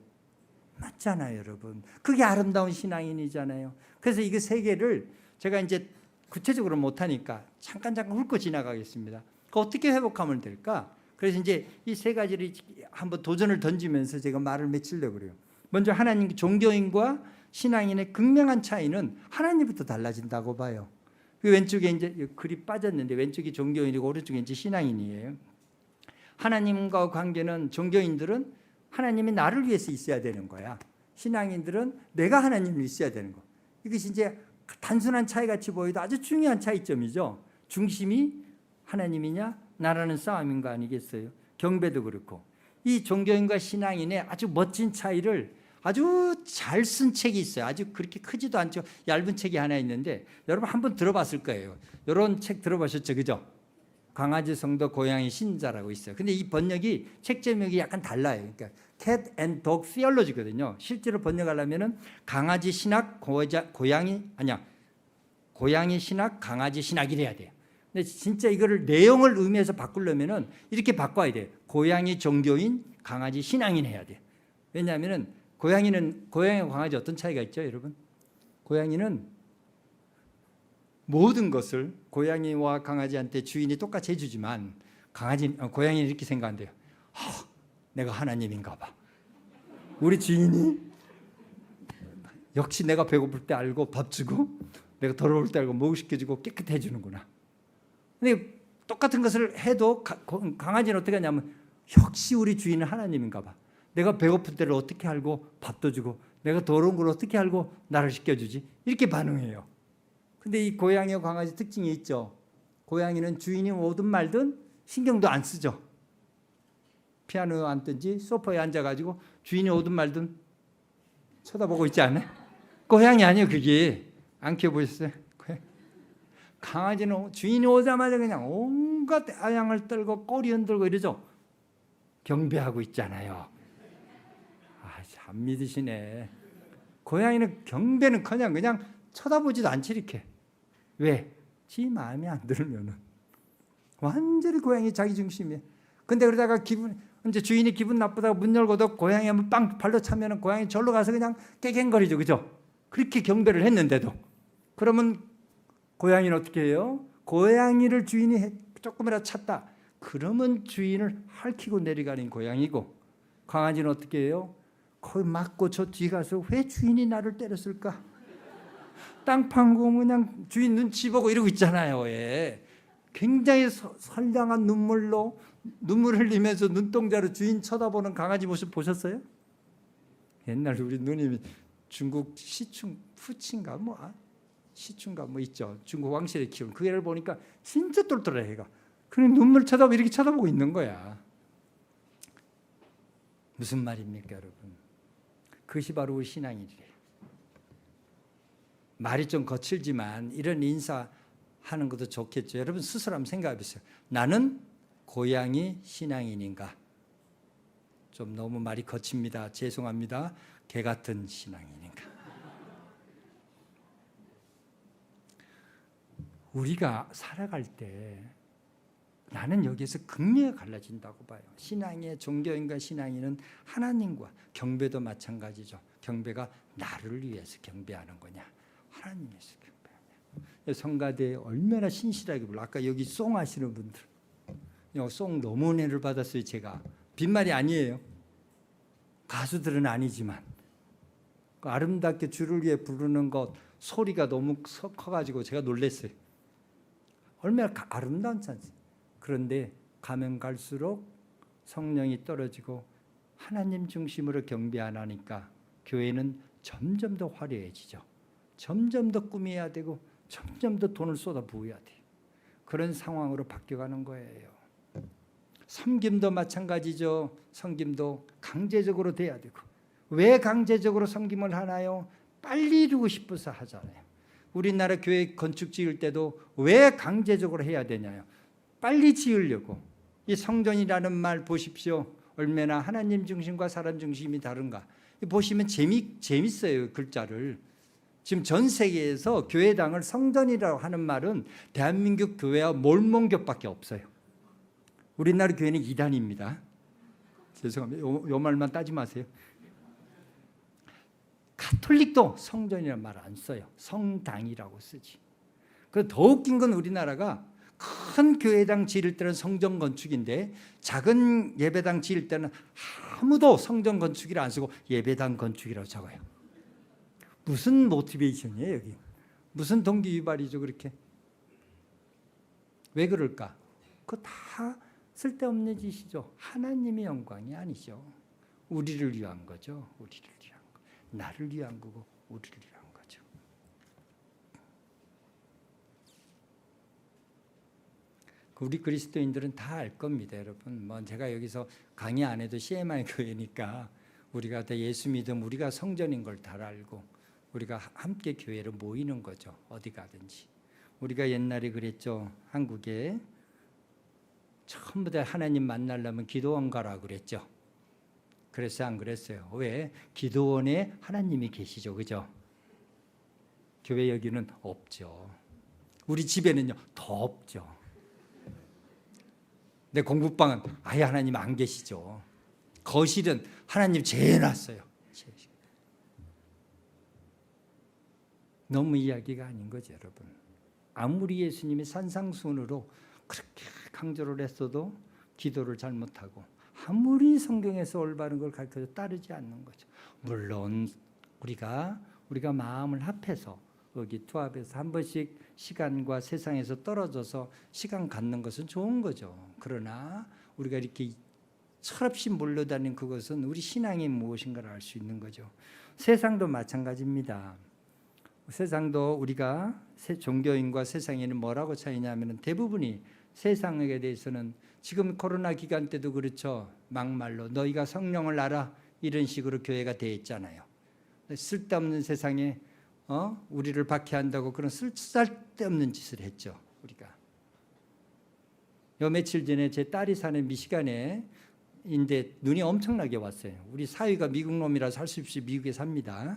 맞잖아요, 여러분. 그게 아름다운 신앙인이잖아요. 그래서 이게 세 개를 제가 이제 구체적으로 못하니까 잠깐 훑고 지나가겠습니다. 그 어떻게 회복하면 될까? 그래서 이제 이 세 가지를 한번 도전을 던지면서 제가 말을 맺히려고 그래요. 먼저 하나님, 종교인과 신앙인의 극명한 차이는 하나님부터 달라진다고 봐요. 그 왼쪽에 이제 글이 빠졌는데 왼쪽이 종교인이고 오른쪽에 이제 신앙인이에요. 하나님과 관계는 종교인들은 하나님이 나를 위해서 있어야 되는 거야. 신앙인들은 내가 하나님을 있어야 되는 거. 이것이 이제 단순한 차이 같이 보여도 아주 중요한 차이점이죠. 중심이 하나님이냐 나라는 싸움인 거 아니겠어요? 경배도 그렇고. 이 종교인과 신앙인의 아주 멋진 차이를 아주 잘 쓴 책이 있어요. 아주 그렇게 크지도 않죠. 얇은 책이 하나 있는데 여러분 한번 들어봤을 거예요. 이런 책 들어보셨죠? 그죠? 강아지 성도 고양이 신자라고 있어요. 근데 이 번역이 책 제목이 약간 달라요. 그러니까 Cat and Dog Theology거든요. 실제로 번역하려면은 강아지 신학 고양이 신학 강아지 신학이래야 돼요. 근데 진짜 이거를 내용을 의미해서 바꾸려면은 이렇게 바꿔야 돼요. 고양이 종교인, 강아지 신앙인 해야 돼요. 왜냐하면은 고양이와 강아지 어떤 차이가 있죠, 여러분? 고양이는 모든 것을 고양이와 강아지한테 주인이 똑같이 해주지만 고양이는 이렇게 생각한대요. 내가 하나님인가 봐. 우리 주인이 역시 내가 배고플 때 알고 밥 주고 내가 더러울 때 알고 목욕시켜주고 깨끗해 주는구나. 근데 똑같은 것을 해도 강아지는 어떻게 하냐면 역시 우리 주인은 하나님인가 봐. 내가 배고플 때를 어떻게 알고 밥도 주고 내가 더러운 걸 어떻게 알고 나를 씻겨주지? 이렇게 반응해요. 근데 이 고양이와 강아지 특징이 있죠. 고양이는 주인이 오든 말든 신경도 안 쓰죠. 피아노 앉든지 소파에 앉아가지고 주인이 오든 말든 쳐다보고 있지 않아요? 고양이 아니에요. 그게 안 키워보셨어요? 강아지는 주인이 오자마자 그냥 온갖 아양을 떨고 꼬리 흔들고 이러죠. 경배하고 있잖아요. 참 믿으시네. 고양이는 경배는커녕 그냥 쳐다보지도 않지 이렇게. 왜? 지 마음에 안 들면은 완전히 고양이 자기 중심이에요. 근데 그러다가 이제 주인이 기분 나쁘다고 문 열고도 고양이 한번 빵 발로 차면은 고양이 절로 가서 그냥 깨갱거리죠, 그죠? 그렇게 경배를 했는데도. 그러면 고양이는 어떻게 해요? 고양이를 주인이 조금이라도 찼다. 그러면 주인을 핥히고 내려가는 고양이고, 강아지는 어떻게 해요? 거기 맞고 저 뒤 가서 왜 주인이 나를 때렸을까? 땅 파고 그냥 주인 눈치 보고 이러고 있잖아요. 예. 굉장히 선량한 눈물 흘리면서 눈동자로 주인 쳐다보는 강아지 모습 보셨어요? 옛날 우리 누님이 중국 푸친가 시춘가 있죠. 중국 왕실에 키운 그 애를 보니까 진짜 똘똘해 애가. 그냥 눈물 쳐다보고 이렇게 쳐다보고 있는 거야. 무슨 말입니까, 여러분? 그것이 바로 우리 신앙이래요. 말이 좀 거칠지만 이런 인사하는 것도 좋겠죠. 여러분 스스로 한번 생각해 보세요. 나는 고양이 신앙인인가? 좀 너무 말이 거칩니다. 죄송합니다. 개 같은 신앙인인가? 우리가 살아갈 때 나는 여기에서 극명히 갈라진다고 봐요. 신앙의 종교인과 신앙인은 하나님과 경배도 마찬가지죠. 경배가 나를 위해서 경배하는 거냐, 하나님에서 경배하냐. 성가대에 얼마나 신실하게 불러. 아까 여기 송 하시는 분들, 송 너무 은혜를 받았어요. 제가 빈말이 아니에요. 가수들은 아니지만 아름답게 주를 위해 부르는 것 소리가 너무 커가지고 제가 놀랐어요. 얼마나 아름다운지 않습니까? 그런데 가면 갈수록 성령이 떨어지고 하나님 중심으로 경배 안 하니까 교회는 점점 더 화려해지죠. 점점 더 꾸며야 되고 점점 더 돈을 쏟아 부어야 돼요. 그런 상황으로 바뀌어가는 거예요. 섬김도 마찬가지죠. 섬김도 강제적으로 돼야 되고. 왜 강제적으로 섬김을 하나요? 빨리 이루고 싶어서 하잖아요. 우리나라 교회 건축 지을 때도 왜 강제적으로 해야 되냐요? 빨리 지으려고. 이 성전이라는 말 보십시오. 얼마나 하나님 중심과 사람 중심이 다른가. 보시면 재밌어요. 글자를. 지금 전 세계에서 교회당을 성전이라고 하는 말은 대한민국 교회와 몰몬교밖에 없어요. 우리나라 교회는 이단입니다. 죄송합니다. 요 말만 따지 마세요. 가톨릭도 성전이라는 말 안 써요. 성당이라고 쓰지. 그 더 웃긴 건 우리나라가 큰 교회당 지을 때는 성전 건축인데 작은 예배당 지을 때는 아무도 성전 건축이라 안 쓰고 예배당 건축이라고 적어요. 무슨 모티베이션이에요 여기? 무슨 동기 유발이죠 그렇게? 왜 그럴까? 그거 다 쓸데없는 짓이죠. 하나님의 영광이 아니죠. 우리를 위한 거죠. 우리를 위한 거. 나를 위한 거고 우리를 위한 거죠. 우리 그리스도인들은 다 알 겁니다, 여러분. 뭐 제가 여기서 강의 안 해도 CMI 교회니까 우리가 다 예수 믿음, 우리가 성전인 걸 다 알고 우리가 함께 교회로 모이는 거죠. 어디 가든지. 우리가 옛날에 그랬죠. 한국에 처음부터 하나님 만나려면 기도원 가라 그랬죠. 그랬어요, 안 그랬어요? 왜? 기도원에 하나님이 계시죠, 그죠? 교회 여기는 없죠. 우리 집에는요 더 없죠. 내 공부방은 아예 하나님 안 계시죠. 거실은 하나님 재해놨어요. 너무 이야기가 아닌 거죠, 여러분. 아무리 예수님이 산상수훈으로 그렇게 강조를 했어도 기도를 잘못하고 아무리 성경에서 올바른 걸 가르쳐도 따르지 않는 거죠. 물론 우리가 마음을 합해서 의기투합해서 한 번씩 시간과 세상에서 떨어져서 시간 갖는 것은 좋은 거죠. 그러나 우리가 이렇게 철없이 몰려다니는 그것은 우리 신앙이 무엇인가를 알 수 있는 거죠. 세상도 마찬가지입니다. 세상도 우리가 종교인과 세상에는 뭐라고 차이냐면 대부분이 세상에 대해서는 지금 코로나 기간 때도 그렇죠. 막말로 너희가 성령을 알아 이런 식으로 교회가 되어 있잖아요. 쓸데없는 세상에 우리를 박해한다고 그런 쓸데없는 짓을 했죠. 우리가 요 며칠 전에 제 딸이 사는 미시간에 인데 눈이 엄청나게 왔어요. 우리 사위가 미국 놈이라서 할 수 없이 미국에 삽니다.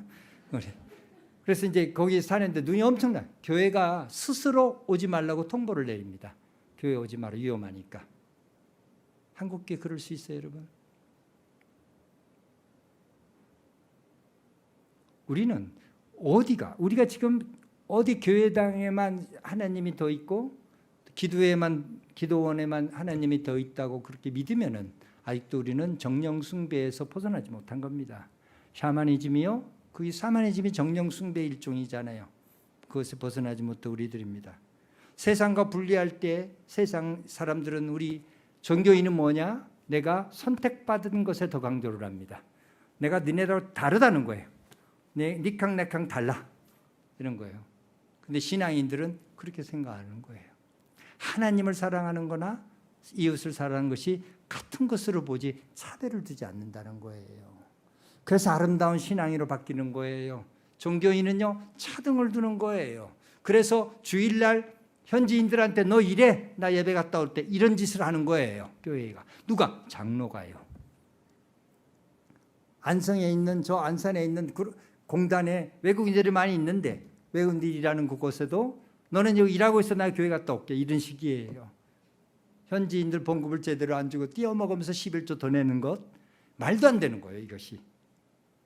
그래서 이제 거기 사는데 눈이 엄청나. 교회가 스스로 오지 말라고 통보를 내립니다. 교회 오지 마라, 위험하니까. 한국교회 그럴 수 있어요, 여러분? 우리는 우리가 지금 어디 교회당에만 하나님이 더 있고 기도원에만 하나님이 더 있다고 그렇게 믿으면은 아직도 우리는 정령 숭배에서 벗어나지 못한 겁니다. 샤머니즘이요? 그게 샤머니즘이 정령 숭배 일종이잖아요. 그것에 벗어나지 못한 우리들입니다. 세상과 분리할 때 세상 사람들은 우리 종교인은 뭐냐? 내가 선택받은 것에 더 강조를 합니다. 내가 너네랑 다르다는 거예요. 니캉 내캉 달라 이런 거예요. 근데 신앙인들은 그렇게 생각하는 거예요. 하나님을 사랑하는 거나 이웃을 사랑하는 것이 같은 것으로 보지 차별을 두지 않는다는 거예요. 그래서 아름다운 신앙인으로 바뀌는 거예요. 종교인은요 차등을 두는 거예요. 그래서 주일날 현지인들한테 너 이래 나 예배 갔다 올 때 이런 짓을 하는 거예요. 교회가. 누가? 장로가요. 안성에 있는 저 안산에 있는 공단에 외국인들이 많이 있는데 외국인들이 일하는 그곳에도 너는 여기 일하고 있어 나 교회 갔다 올게 이런 식이에요. 현지인들 봉급을 제대로 안 주고 띄어먹으면서 11조 더 내는 것 말도 안 되는 거예요. 이것이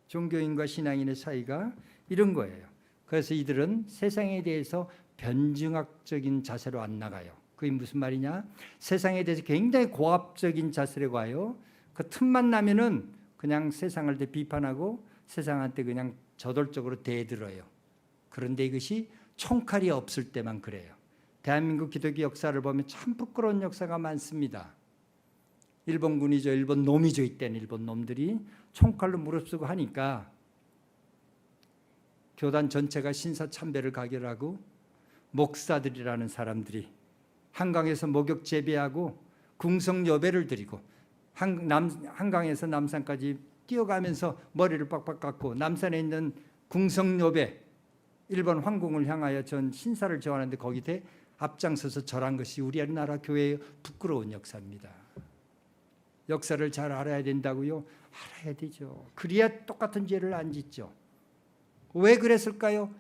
종교인과 신앙인의 사이가 이런 거예요. 그래서 이들은 세상에 대해서 변증학적인 자세로 안 나가요. 그게 무슨 말이냐? 세상에 대해서 굉장히 고압적인 자세로 가요. 그 틈만 나면은 그냥 세상을 비판하고 세상한테 그냥 저돌적으로 대들어요. 그런데 이것이 총칼이 없을 때만 그래요. 대한민국 기독교 역사를 보면 참 부끄러운 역사가 많습니다. 일본군이죠. 일본 놈이죠. 이때는 일본 놈들이 총칼로 무릅쓰고 하니까 교단 전체가 신사참배를 가결하고 목사들이라는 사람들이 한강에서 목욕 재배하고 궁성여배를 드리고 한강에서 남산까지 뛰어가면서 머리를 빡빡 깎고 남산에 있는 궁성여배 일본 황궁을 향하여 전 신사를 저하는데 거기에 앞장서서 절한 것이 우리나라 교회의 부끄러운 역사입니다. 역사를 잘 알아야 된다고요? 알아야 되죠. 그래야 똑같은 죄를 안 짓죠. 왜 그랬을까요?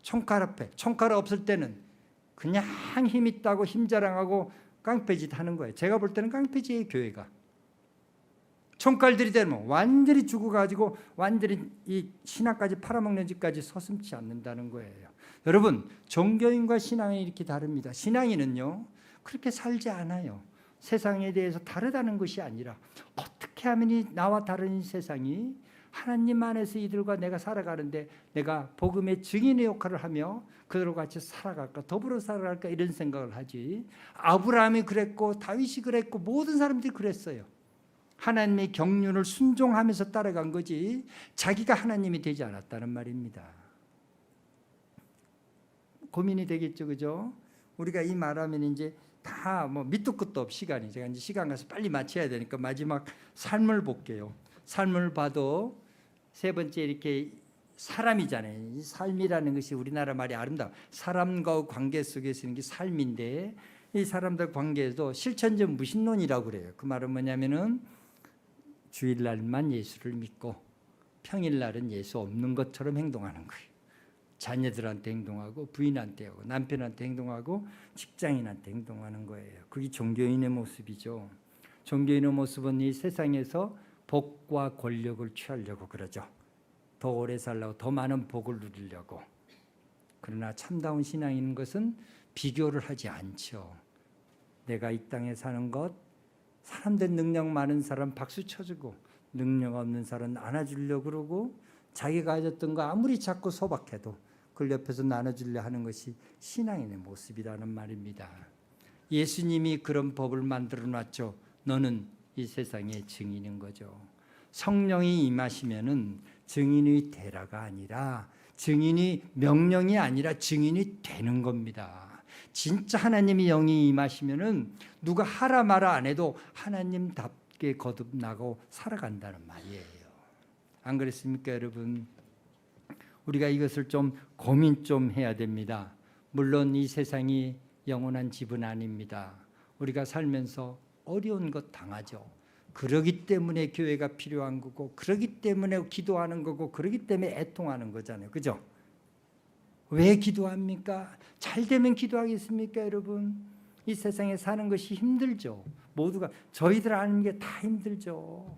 총칼 앞에. 총칼 없을 때는 그냥 힘 있다고 힘자랑하고 깡패짓 하는 거예요. 제가 볼 때는 깡패지예요, 교회가. 총칼들이 되면 완전히 죽어가지고 완전히 이 신앙까지 팔아먹는 짓까지 서슴지 않는다는 거예요. 여러분, 종교인과 신앙이 이렇게 다릅니다. 신앙인은요 그렇게 살지 않아요. 세상에 대해서 다르다는 것이 아니라 어떻게 하면 나와 다른 세상이 하나님 안에서 이들과 내가 살아가는데 내가 복음의 증인의 역할을 하며 그들과 같이 살아갈까, 더불어 살아갈까, 이런 생각을 하지. 아브라함이 그랬고 다윗이 그랬고 모든 사람들이 그랬어요. 하나님의 경륜을 순종하면서 따라간 거지 자기가 하나님이 되지 않았다는 말입니다. 고민이 되겠죠, 그죠? 우리가 이 말하면 이제 다 뭐 밑도 끝도 없이 시간이, 제가 이제 시간 가서 빨리 마쳐야 되니까 마지막 삶을 볼게요. 삶을 봐도 세 번째 이렇게 사람이잖아요. 이 삶이라는 것이 우리나라 말이 아름다워. 사람과 관계 속에서 있는 게 삶인데, 이 사람들 관계에도 실천적 무신론이라고 그래요. 그 말은 뭐냐면은 주일날만 예수를 믿고 평일날은 예수 없는 것처럼 행동하는 거예요. 자녀들한테 행동하고 부인한테 하고 남편한테 행동하고 직장인한테 행동하는 거예요. 그게 종교인의 모습이죠. 종교인의 모습은 이 세상에서 복과 권력을 취하려고 그러죠. 더 오래 살려고, 더 많은 복을 누리려고. 그러나 참다운 신앙인 것은 비교를 하지 않죠. 내가 이 땅에 사는 것, 사람들 능력 많은 사람 박수 쳐주고 능력 없는 사람 안아주려고 그러고 자기가 가졌던 거 아무리 작고 소박해도 그걸 옆에서 나눠주려 하는 것이 신앙인의 모습이라는 말입니다. 예수님이 그런 법을 만들어 놨죠. 너는 이 세상의 증인인 거죠. 성령이 임하시면은 증인이 되라가 아니라, 증인이 명령이 아니라 증인이 되는 겁니다. 진짜 하나님이 영이 임하시면은 누가 하라 마라 안 해도 하나님답게 거듭나고 살아간다는 말이에요. 안 그렇습니까, 여러분? 우리가 이것을 좀 고민 좀 해야 됩니다. 물론 이 세상이 영원한 집은 아닙니다. 우리가 살면서 어려운 것 당하죠. 그러기 때문에 교회가 필요한 거고, 그러기 때문에 기도하는 거고, 그러기 때문에 애통하는 거잖아요. 그죠? 왜 기도합니까? 잘 되면 기도하겠습니까, 여러분? 이 세상에 사는 것이 힘들죠. 모두가, 저희들 아는 게 다 힘들죠.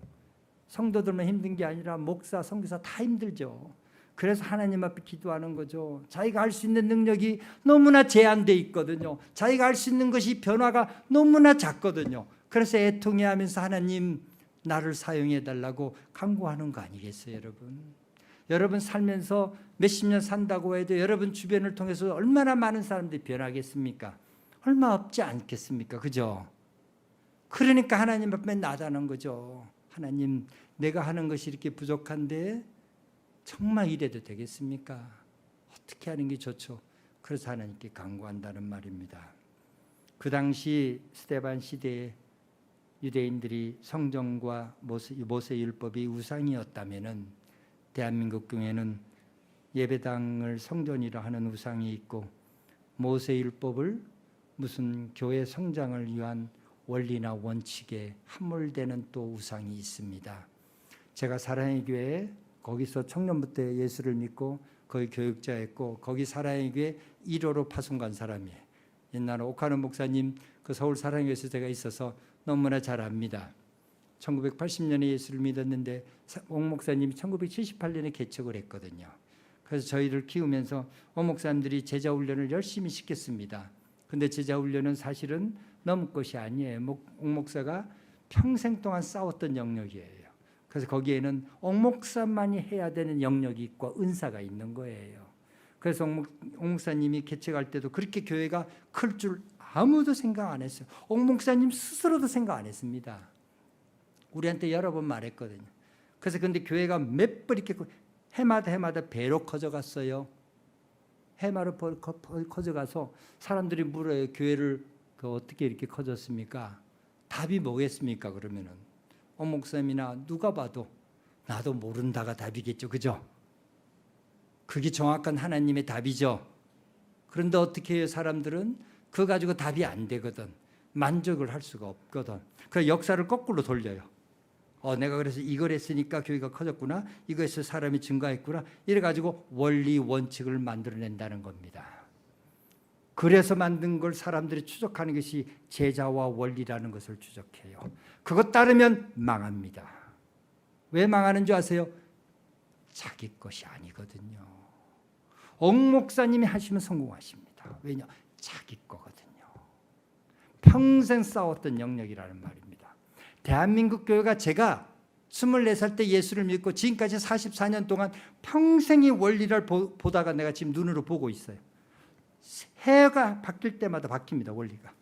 성도들만 힘든 게 아니라 목사, 선교사 다 힘들죠. 그래서 하나님 앞에 기도하는 거죠. 자기가 할 수 있는 능력이 너무나 제한되어 있거든요. 자기가 할 수 있는 것이 변화가 너무나 작거든요. 그래서 애통해하면서 하나님 나를 사용해 달라고 간구하는 거 아니겠어요, 여러분? 여러분 살면서 몇십 년 산다고 해도 여러분 주변을 통해서 얼마나 많은 사람들이 변하겠습니까? 얼마 없지 않겠습니까? 그죠? 그러니까 하나님 앞에 나다는 거죠. 하나님, 내가 하는 것이 이렇게 부족한데 정말 이래도 되겠습니까? 어떻게 하는 게 좋죠? 그래서 하나님께 간구한다는 말입니다. 그 당시 스데반 시대에 유대인들이 성경과 모세 율법이 우상이었다면은 대한민국 교회는 예배당을 성전이라 하는 우상이 있고, 모세 율법을 무슨 교회 성장을 위한 원리나 원칙에 함몰되는 또 우상이 있습니다. 제가 사랑의 교회에 거기서 청년부터 예수를 믿고 거기 교육자였고, 거기 사랑의 교회 1호로 파송 간 사람이에요. 옛날에 옥하는 목사님 그 서울 사랑의 교회에서 제가 있어서 너무나 잘 압니다. 1980년에 예수를 믿었는데 옥 목사님이 1978년에 개척을 했거든요. 그래서 저희를 키우면서 옥 목사님들이 제자 훈련을 열심히 시켰습니다. 근데 제자 훈련은 사실은 넘을 것이 아니에요. 옥 목사가 평생 동안 싸웠던 영역이에요. 그래서 거기에는 옥 목사만이 해야 되는 영역이 있고 은사가 있는 거예요. 그래서 옥 목사님이 개척할 때도 그렇게 교회가 클 줄 아무도 생각 안 했어요. 옥 목사님 스스로도 생각 안 했습니다. 우리한테 여러 번 말했거든요. 그래서 근데 교회가 몇 번 이렇게 해마다 배로 커져갔어요. 해마로 커져가서 사람들이 물어요. 교회를 어떻게 이렇게 커졌습니까? 답이 뭐겠습니까? 그러면은 옥 목사님이나 누가 봐도 나도 모른다가 답이겠죠. 그죠? 그게 정확한 하나님의 답이죠. 그런데 어떻게 해요? 사람들은 그거 가지고 답이 안 되거든. 만족을 할 수가 없거든. 그 역사를 거꾸로 돌려요. 내가 그래서 이걸 했으니까 교회가 커졌구나. 이거 해서 사람이 증가했구나. 이래가지고 원리 원칙을 만들어낸다는 겁니다. 그래서 만든 걸 사람들이 추적하는 것이 제자와 원리라는 것을 추적해요. 그것 따르면 망합니다. 왜 망하는 줄 아세요? 자기 것이 아니거든요. 옥 목사님이 하시면 성공하십니다. 왜냐? 자기 거거든요. 평생 싸웠던 영역이라는 말입니다. 대한민국 교회가 제가 24살 때 예수를 믿고 지금까지 44년 동안 평생의 원리를 보다가 내가 지금 눈으로 보고 있어요. 해가 바뀔 때마다 바뀝니다. 원리가.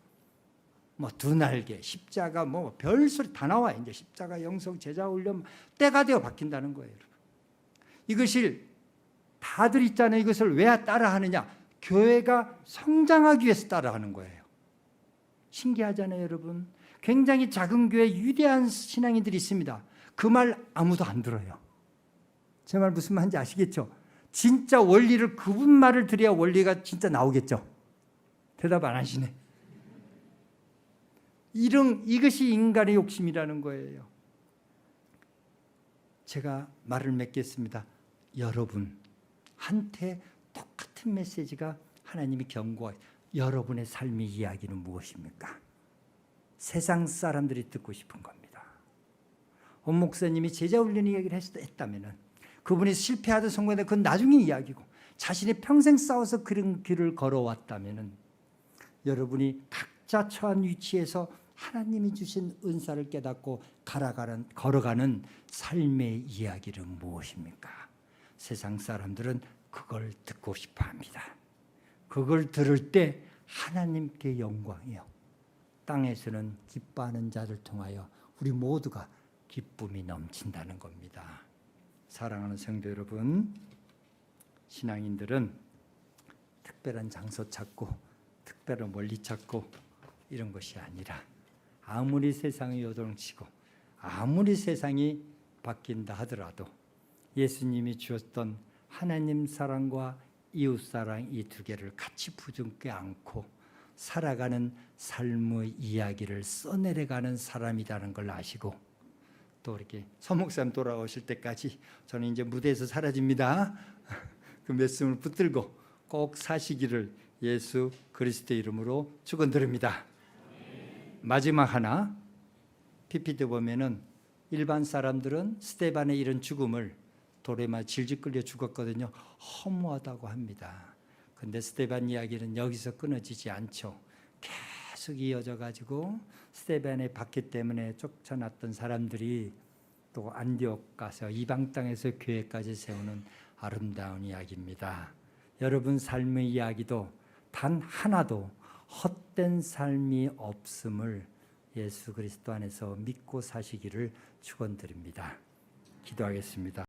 뭐 두 날개, 십자가, 뭐 별소리 다 나와요. 이제 십자가, 영성, 제자 훈련 때가 되어 바뀐다는 거예요. 여러분. 이것을 다들 있잖아요. 이것을 왜 따라하느냐? 교회가 성장하기 위해서 따라하는 거예요. 신기하잖아요, 여러분. 굉장히 작은 교회 위대한 신앙인들이 있습니다. 그 말 아무도 안 들어요. 제 말 무슨 말인지 아시겠죠? 진짜 원리를 그분 말을 들어야 원리가 진짜 나오겠죠? 대답 안 하시네. 이것이 인간의 욕심이라는 거예요. 제가 말을 맺겠습니다. 여러분한테 똑같은 메시지가 하나님이 경고해요. 여러분의 삶의 이야기는 무엇입니까? 세상 사람들이 듣고 싶은 겁니다. 원 목사님이 제자 훈련 이야기를 했다면 그분이 실패하던 성공인데 그건 나중에 이야기고, 자신이 평생 싸워서 그런 길을 걸어왔다면 여러분이 각자 처한 위치에서 하나님이 주신 은사를 깨닫고 걸어가는 삶의 이야기는 무엇입니까? 세상 사람들은 그걸 듣고 싶어 합니다. 그걸 들을 때 하나님께 영광이요, 땅에서는 기뻐하는 자를 통하여 우리 모두가 기쁨이 넘친다는 겁니다. 사랑하는 성도 여러분, 신앙인들은 특별한 장소 찾고 특별한 원리 찾고 이런 것이 아니라, 아무리 세상이 요동치고 아무리 세상이 바뀐다 하더라도 예수님이 주었던 하나님 사랑과 이웃 사랑 이 두 개를 같이 부둥켜 안고 살아가는 삶의 이야기를 써내려가는 사람이라는 걸 아시고, 또 이렇게 서목사님 돌아오실 때까지 저는 이제 무대에서 사라집니다. 그 말씀을 붙들고 꼭 사시기를 예수 그리스도의 이름으로 축원드립니다. 마지막 하나, PPT 보면은 일반 사람들은 스데반의 이런 죽음을 돌에 맞아 질질 끌려 죽었거든요. 허무하다고 합니다. 그런데 스데반 이야기는 여기서 끊어지지 않죠. 계속 이어져 가지고 스데반의 박해 때문에 쫓아났던 사람들이 또 안디옥 가서 이방 땅에서 교회까지 세우는 아름다운 이야기입니다. 여러분 삶의 이야기도 단 하나도 헛된 삶이 없음을 예수 그리스도 안에서 믿고 사시기를 축원드립니다. 기도하겠습니다.